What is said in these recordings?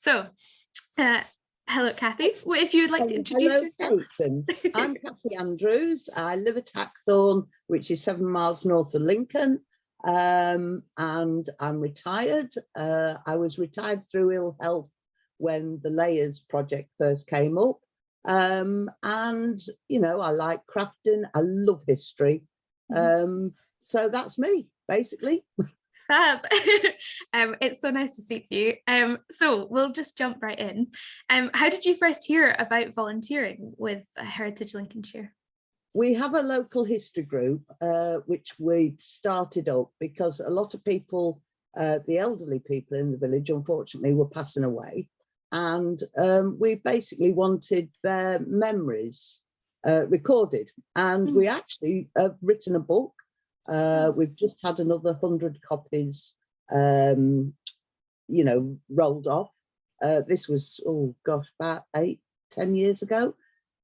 So, hello, Cathy. If you would like to introduce yourself. Hello, Kate. I'm Cathy Andrews. I live at Hackthorne, which is 7 miles north of Lincoln, and I'm retired. I was retired through ill health when the Layers project first came up, and you know, I like crafting. I love history, so that's me basically. Fab. It's so nice to speak to you. So we'll just jump right in. How did you first hear about volunteering with Heritage Lincolnshire? We have a local history group, which we started up because a lot of people, the elderly people in the village, unfortunately, were passing away. And we basically wanted their memories recorded. And we actually have written a book. We've just had another 100 copies, you know, rolled off. This was, oh gosh, about 8-10 years ago.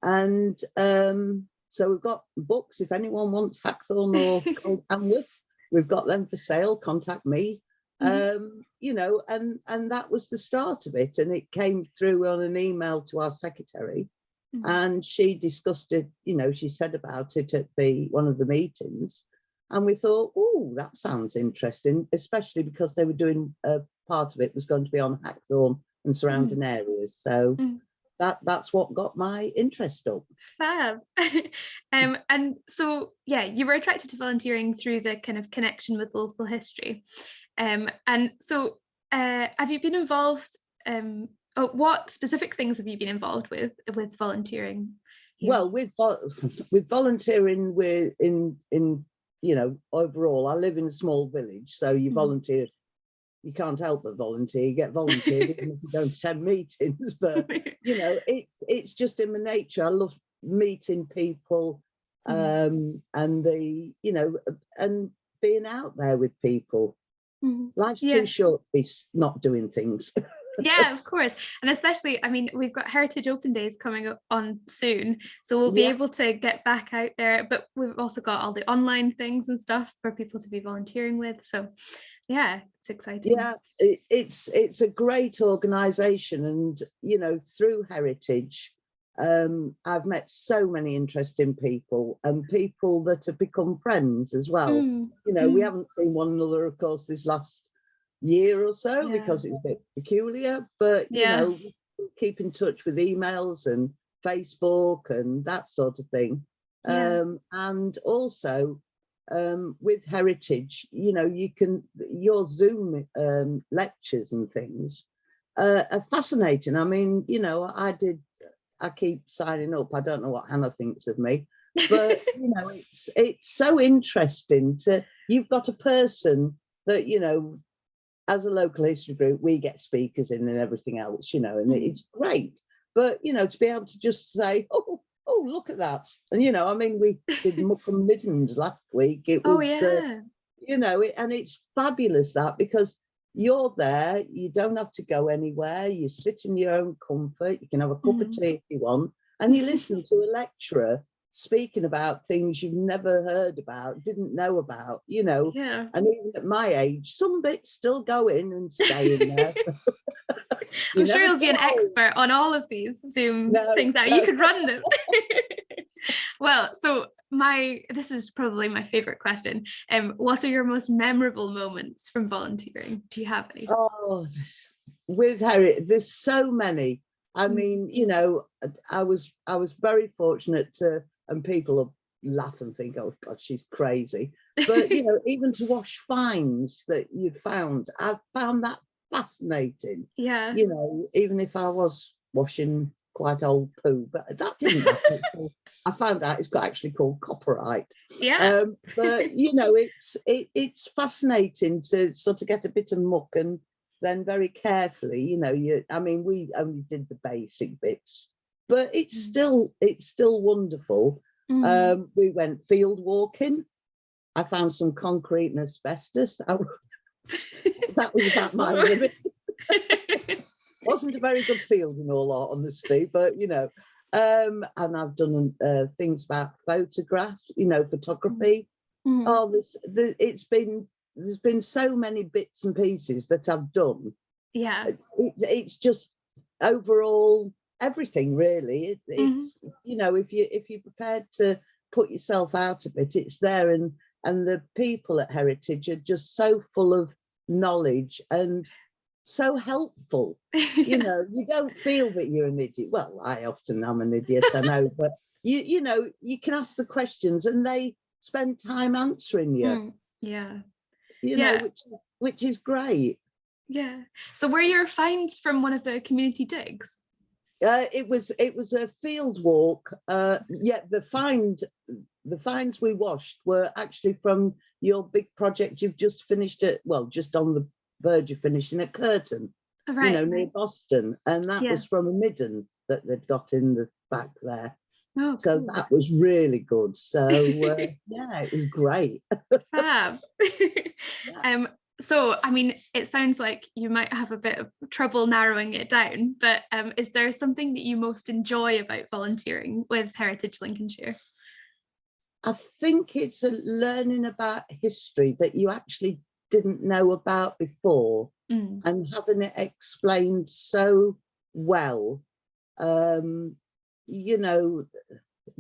And so we've got books. If anyone wants Hackthorne or Old Hamworth, we've got them for sale. Contact me. You know, and that was the start of it. And it came through on an email to our secretary. And she discussed it, you know, she said about it at one of the meetings. And we thought, oh, that sounds interesting, especially because they were doing part of it was going to be on Hackthorne and surrounding areas. So that's what got my interest up. Fab. And so, yeah, you were attracted to volunteering through the kind of connection with local history. And so have you been involved, what specific things have you been involved with volunteering here? Well, with volunteering, we're in you know, overall, I live in a small village, so you volunteer. You can't help but volunteer. You get volunteered even if you don't attend meetings. But you know, it's just in my nature. I love meeting people, and the you know, and being out there with people. Life's too short to be not doing things. Yeah, of course. And especially, I mean, we've got Heritage Open Days coming up on soon, so we'll be able to get back out there, but we've also got all the online things and stuff for people to be volunteering with. So yeah, it's exciting. Yeah, it's a great organisation, and you know, through Heritage, I've met so many interesting people and people that have become friends as well. You know, we haven't seen one another, of course, this last year or so because it's a bit peculiar, but you know, keep in touch with emails and Facebook and that sort of thing. And also with Heritage, you know, you can, your Zoom lectures and things are fascinating. I mean, you know, I keep signing up. I don't know what Hannah thinks of me, but you know, it's so interesting you've got a person that, you know, as a local history group, we get speakers in and everything else, you know, and it's great. But, you know, to be able to just say, oh, look at that. And, you know, I mean, we did Muckham Middens last week. It was, you know, and it's fabulous that because you're there, you don't have to go anywhere. You sit in your own comfort. You can have a cup of tea if you want. And you listen to a lecturer speaking about things you've never heard about, didn't know about, you know. And even at my age, some bits still go in and stay in there. I'm sure you'll be an expert on all of these Zoom things out. You could run them. Well, so this is probably my favorite question. What are your most memorable moments from volunteering? Do you have any? Oh, with Harry, there's so many. I mean, you know, I was very fortunate and people will laugh and think, oh God, she's crazy. But, you know, even to wash finds that you'd found, I found that fascinating. Yeah. You know, even if I was washing quite old poo, but that didn't matter. I found out it's actually called copperite. Yeah. But, you know, it's fascinating to sort of get a bit of muck and then very carefully, you know, I mean, we only did the basic bits, but it's still wonderful. We went field walking. I found some concrete and asbestos. That was about my limit. Wasn't a very good field in all honesty, but you know, and I've done things about photographs, you know, photography. Oh, there's been so many bits and pieces that I've done. Yeah, it's just overall everything really. It's you know, if you're prepared to put yourself out a bit, it's there. And the people at Heritage are just so full of knowledge and so helpful. You know, you don't feel that you're an idiot. Well, I often am an idiot, I know, but you know, you can ask the questions and they spend time answering you. Yeah. You know, which is great. Yeah. So were your finds from one of the community digs? It was a field walk. Yeah, the finds we washed were actually from your big project you've just finished at, well, just on the verge of finishing at Curtin, you know, near Boston, and that was from a midden that they'd got in the back there. Oh, so cool. That was really good. So yeah, it was great. Fab. So, I mean, it sounds like you might have a bit of trouble narrowing it down, but is there something that you most enjoy about volunteering with Heritage Lincolnshire? I think it's learning about history that you actually didn't know about before, and having it explained so well. You know,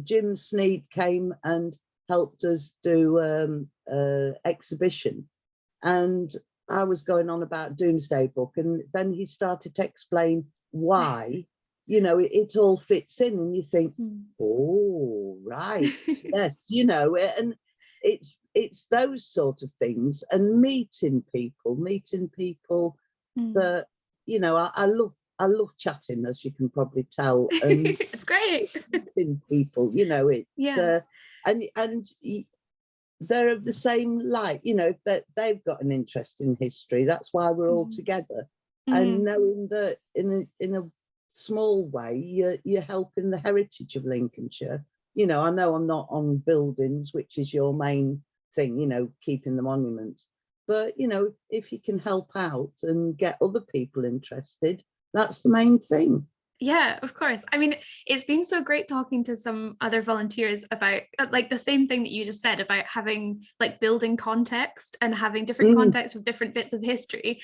Jim Sneed came and helped us do exhibition, and I was going on about Doomsday Book, and then he started to explain why, you know, it all fits in, and you think, oh, right, yes, you know, and it's those sort of things, and meeting people that, you know, I love chatting, as you can probably tell, and it's great. Meeting people, you know, it's and they're of the same light, you know, that they've got an interest in history. That's why we're all together. And knowing that in a small way you're helping the heritage of Lincolnshire. You know I'm not on buildings, which is your main thing, you know, keeping the monuments, but you know, if you can help out and get other people interested, that's the main thing. Yeah, of course. I mean, it's been so great talking to some other volunteers about like the same thing that you just said about having like building context and having different contexts with different bits of history,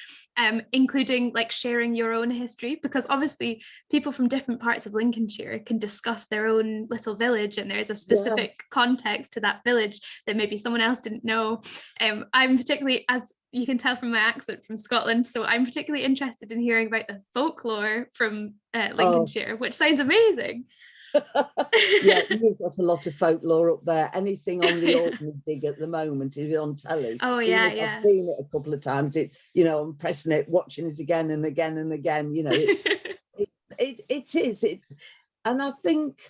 including like sharing your own history, because obviously people from different parts of Lincolnshire can discuss their own little village and there's a specific context to that village that maybe someone else didn't know. I'm particularly, as you can tell from my accent, from Scotland, so I'm particularly interested in hearing about the folklore from Lincolnshire, which sounds amazing. Yeah, you've got a lot of folklore up there. Anything on the Orkney dig at the moment is on telly. Oh yeah, I've seen it a couple of times. It, you know, I'm pressing it, watching it again and again and again. You know, it is. And I think,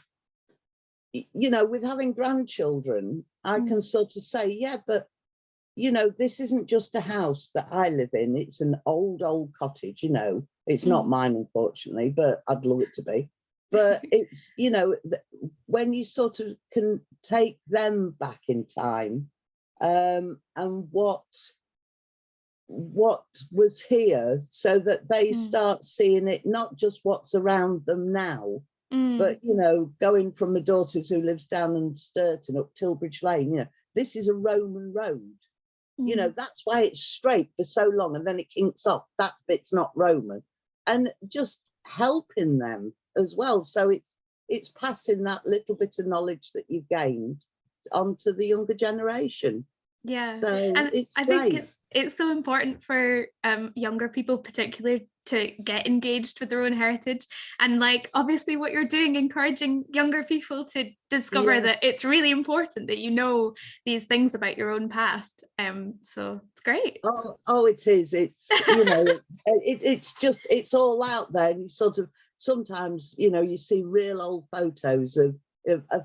you know, with having grandchildren, I can sort of say, yeah, but you know, this isn't just a house that I live in. It's an old cottage, you know. It's not mine, unfortunately, but I'd love it to be. But it's, you know, when you sort of can take them back in time, and what was here, so that they start seeing it, not just what's around them now, but, you know, going from my daughter who lives down in Sturton up Tilbridge Lane, you know, this is a Roman road. You know, that's why it's straight for so long, and then it kinks off. That bit's not Roman. And just helping them as well. So it's passing that little bit of knowledge that you've gained onto the younger generation. Yeah, so and it's I great. think it's so important for younger people particularly to get engaged with their own heritage, and like obviously what you're doing, encouraging younger people to discover that it's really important that you know these things about your own past. So it's great. Oh, it is. It's, you know, it's just, it's all out there, and you sort of sometimes, you know, you see real old photos of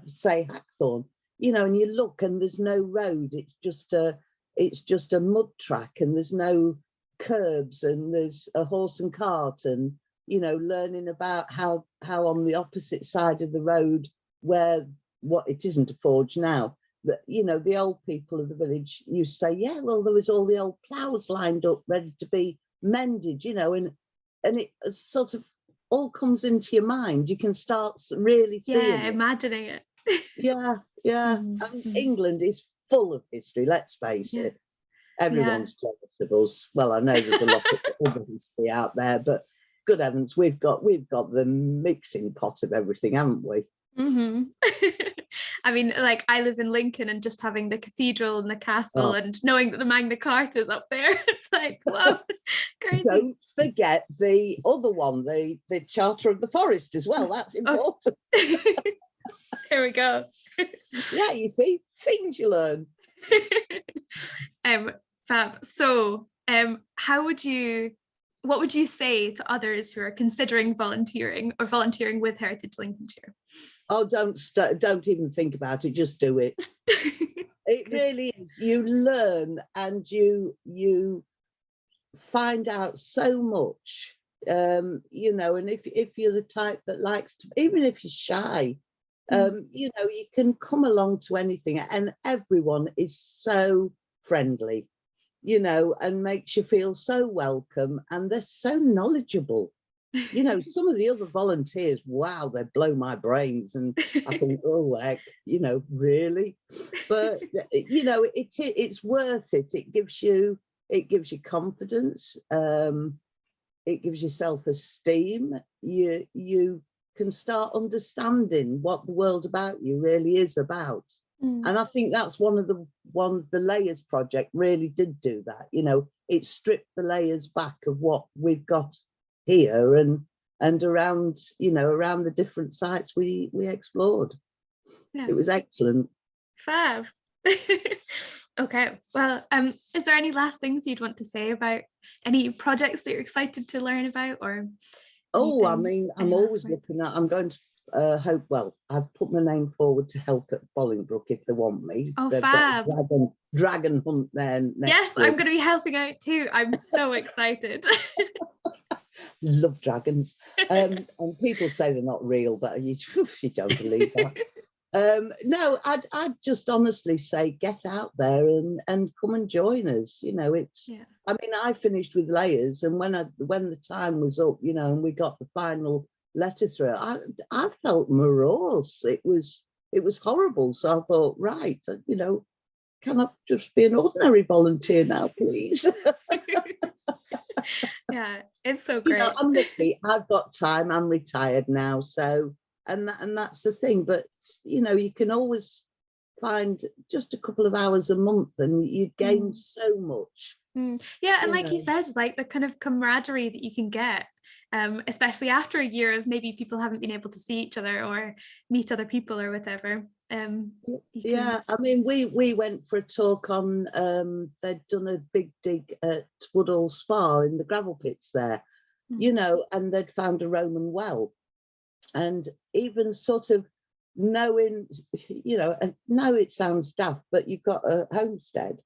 say Hackthorne, you know, and you look and there's no road. It's just a mud track, and there's no curbs, and there's a horse and cart, and you know, learning about how on the opposite side of the road, where what it isn't a forge now, that, you know, the old people of the village used to say, yeah, well, there was all the old ploughs lined up ready to be mended, you know, and it sort of all comes into your mind. You can start really seeing it. Imagining it. Yeah. England is full of history, let's face it. Everyone's jealous of us. Well, I know there's a lot of other history out there, but good heavens, we've got the mixing pot of everything, haven't we? Mm-hmm. I mean, like, I live in Lincoln, and just having the cathedral and the castle, Oh. and knowing that the Magna Carta is up there, it's like, whoa, crazy. Don't forget the other one, the Charter of the Forest as well. That's important. There we go. Yeah, you see, things you learn. Fab. So, what would you say to others who are considering volunteering or volunteering with Heritage Lincolnshire? Oh, don't even think about it. Just do it. It really is. You learn and you find out so much. You know, and if you're the type that likes to, even if you're shy, you know, you can come along to anything, and everyone is so friendly, you know, and makes you feel so welcome, and they're so knowledgeable. You know, some of the other volunteers, wow, they blow my brains, and I think, oh heck, you know, really. But you know, it's worth it. It gives you confidence. It gives you self-esteem. You can start understanding what the world about you really is about. And I think that's one of the layers project really did do that. You know, it stripped the layers back of what we've got here and around, you know, around the different sites we explored. Yeah. It was excellent. Fab. Okay, well, is there any last things you'd want to say about any projects that you're excited to learn about, or oh, I mean, I'm always looking at, I'm going to hope, well, I've put my name forward to help at Bolingbroke if they want me. Oh, they've fab. got a dragon hunt there next yes week. I'm going to be helping out too. I'm so excited. Love dragons. And people say they're not real, but you don't believe that. No, I'd just honestly say get out there and come and join us. You know, it's, yeah. I mean, I finished with layers, and when the time was up, you know, and we got the final letter through, I felt morose. It was horrible. So I thought, right, you know, can I just be an ordinary volunteer now, please? Yeah, it's so great. You know, I'm lucky. I've got time. I'm retired now, so and that's the thing. But you know, you can always find just a couple of hours a month, and you gain so much. Yeah, and like you said, like the kind of camaraderie that you can get, especially after a year of maybe people haven't been able to see each other or meet other people or whatever. Yeah, I mean, we went for a talk on they'd done a big dig at Woodall Spa in the gravel pits there, you know, and they'd found a Roman well, and even sort of knowing, you know, now it sounds daft, but you've got a homestead,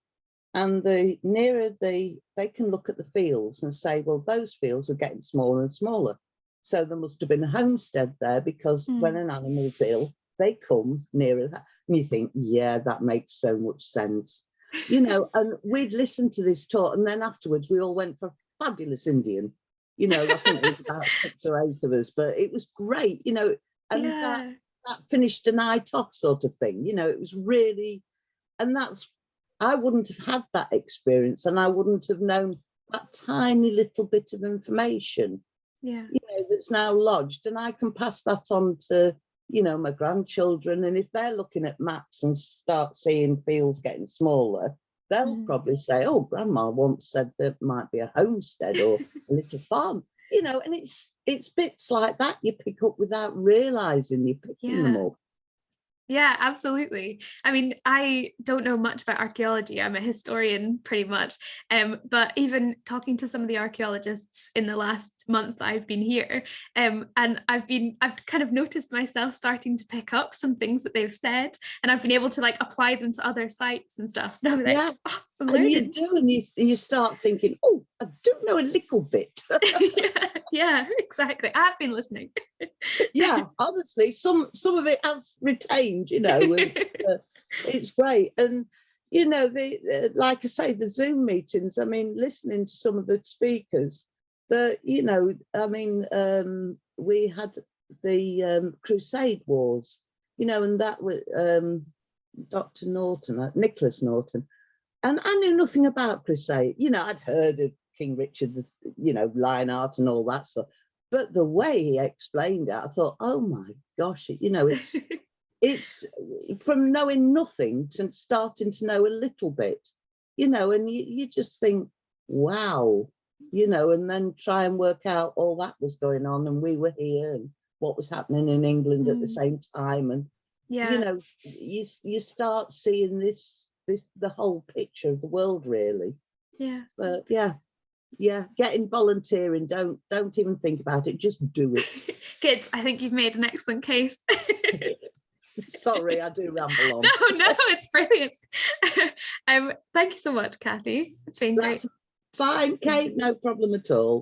and the nearer they can look at the fields and say, well, those fields are getting smaller and smaller, so there must have been a homestead there, because when an animal's ill, they come nearer that. And you think, yeah, that makes so much sense. You know, and we'd listened to this talk, and then afterwards we all went for fabulous Indian. You know, I think there was about 6 or 8 of us, but it was great, you know, and that finished a night off sort of thing. You know, it was really, and that's, I wouldn't have had that experience, and I wouldn't have known that tiny little bit of information, you know, that's now lodged, and I can pass that on to, you know, my grandchildren, and if they're looking at maps and start seeing fields getting smaller, they'll probably say, oh, grandma once said there might be a homestead or a little farm, you know, and it's bits like that you pick up without realizing you're picking them up. Yeah, absolutely. I mean, I don't know much about archaeology. I'm a historian pretty much. But even talking to some of the archaeologists in the last month I've been here, and I've kind of noticed myself starting to pick up some things that they've said, and I've been able to like apply them to other sites and stuff. And I'm like, oh, I'm learning. And you do, and you start thinking, oh, I do know a little bit. yeah, exactly. I've been listening. Yeah, honestly, some of it has retained, you know, and, it's great. And you know, like I say, the Zoom meetings, I mean, listening to some of the speakers, you know, I mean, we had the Crusade Wars, you know, and that was Dr. Norton, Nicholas Norton, and I knew nothing about Crusade. You know, I'd heard of King Richard, you know, Lionheart and all that stuff, But the way he explained it, I thought, oh my gosh, it's from knowing nothing to starting to know a little bit, and you just think, wow, and then try and work out all that was going on, and we were here, and what was happening in England at the same time, and Yeah. you start seeing this the whole picture of the world, really. Yeah. But yeah, getting volunteering, don't even think about it, just do it. Good. I think you've made an excellent case. Sorry, I do ramble on. No, it's brilliant. Thank you so much, Cathy. It's been great. That's fine, Kate, no problem at all.